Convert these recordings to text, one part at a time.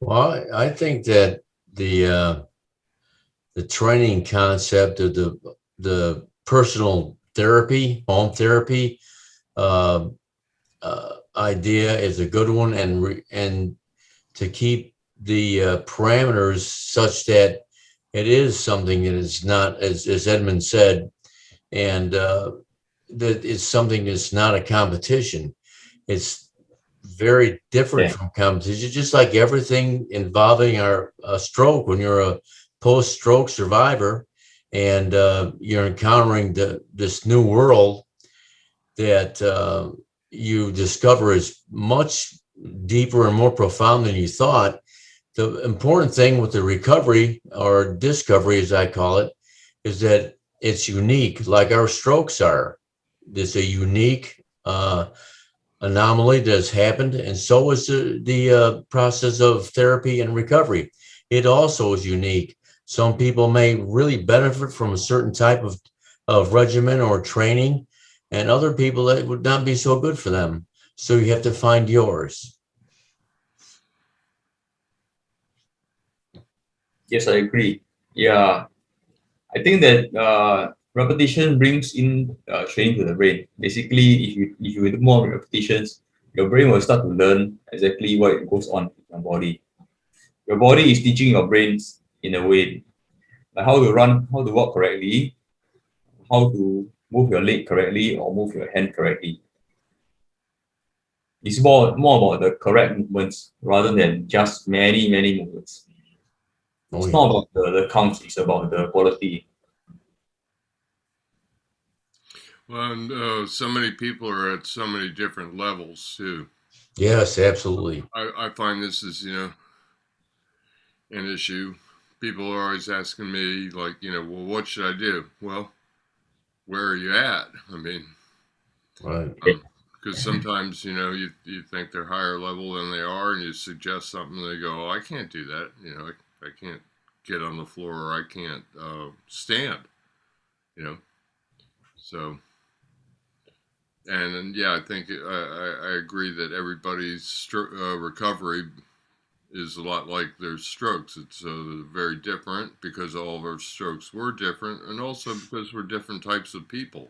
Well, I think that the training concept of the personal therapy, home therapy uh, idea is a good one, and to keep the parameters such that it is something that is not, as Edmund said, and that it's something that's not a competition. It's very different Yeah, from competition, just like everything involving our stroke. When you're a post-stroke survivor and you're encountering this new world that you discover is much deeper and more profound than you thought. The important thing with the recovery or discovery, as I call it, is that it's unique, like our strokes are. It's a unique anomaly that has happened, and so is the process of therapy and recovery. It also is unique. Some people may really benefit from a certain type of regimen or training, and other people that would not be so good for them. So you have to find yours. yes, I agree. Yeah, I think that repetition brings in training to the brain. Basically, if you do more repetitions, your brain will start to learn exactly what goes on in your body. Your body is teaching your brains in a way like how to run, how to walk correctly, how to move your leg correctly or move your hand correctly. It's more about the correct movements rather than just many movements. Oh It's not yeah, about the counts, it's about the quality. Well, and so many people are at so many different levels too. yes, absolutely. I find this is, an issue. People are always asking me, like, well, what should I do? Well, where are you at? I mean, Right. because sometimes, you think they're higher level than they are, and you suggest something, and they go, oh, I can't do that. I can't get on the floor, or I can't stand, you know. So, and yeah, I think I agree that everybody's recovery is a lot like their strokes. It's very different because all of our strokes were different, and also because we're different types of people,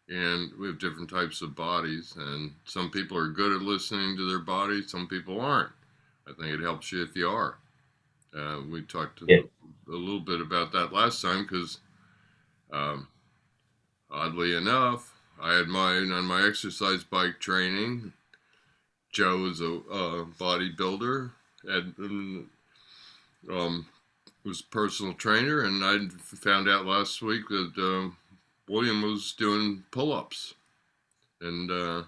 and we have different types of bodies. And some people are good at listening to their body, some people aren't. I think it helps you if you are. We talked Yeah. a little bit about that last time because, um, oddly enough, I had mine on my exercise bike training. Joe is a bodybuilder, and um, was a personal trainer, and I found out last week that William was doing pull-ups, and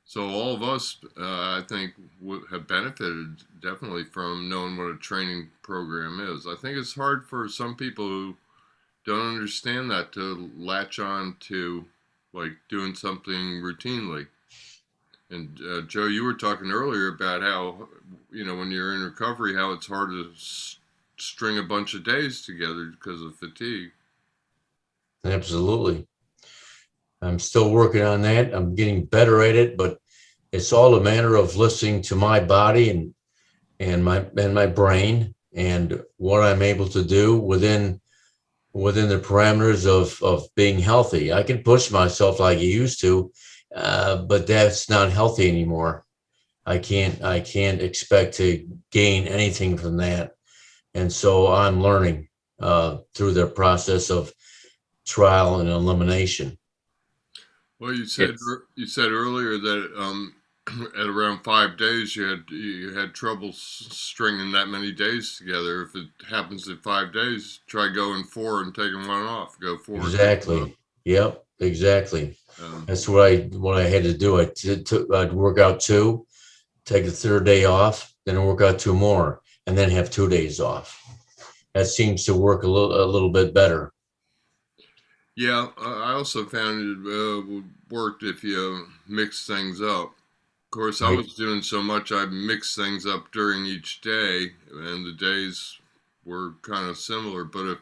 so all of us, I think, have benefited definitely from knowing what a training program is. I think it's hard for some people who don't understand that to latch on to like doing something routinely. And Joe, you were talking earlier about how, when you're in recovery, how it's hard to string a bunch of days together because of fatigue. Absolutely. I'm still working on that. I'm getting better at it, but it's all a matter of listening to my body and my brain and what I'm able to do within the parameters of being healthy. I can push myself like I used to, but that's not healthy anymore. I can't expect to gain anything from that, and so I'm learning through the process of trial and elimination. Well, Yes. you said earlier that at around 5 days you had trouble stringing that many days together. If it happens in 5 days, try going four and taking one off. Go four and take one off. Exactly. Yep. Exactly. Um, That's what I had to do. I'd work out two, take the third day off, then work out two more, and then have 2 days off. That seems to work a little bit better. yeah, I also found it worked if you mix things up. Of course, I Right. was doing so much, I mixed things up during each day, and the days were kind of similar. But if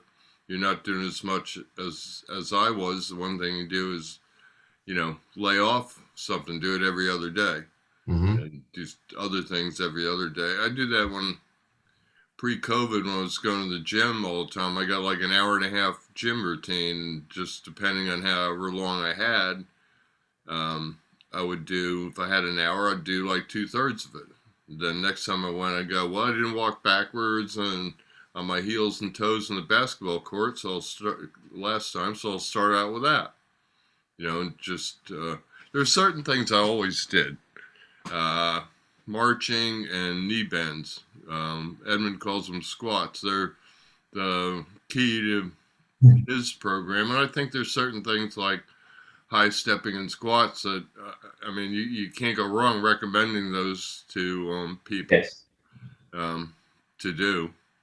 you're not doing as much as I was, the one thing you do is, lay off something, do it every other day, Hmm. and do other things every other day. I did that when pre-COVID, when I was going to the gym all the time. I got like an hour and a half gym routine, just depending on however long I had. I would do, if I had an hour, I'd do like 2/3 of it. Then next time I went, I'd go, well, I didn't walk backwards and on my heels and toes in the basketball court, so I'll start last time, so I'll start out with that. You know, and just there's certain things I always did. Marching and knee bends. Edmund calls them squats. They're the key to his program, and I think there's certain things like high stepping and squats that I mean you can't go wrong recommending those to people Yes. to do.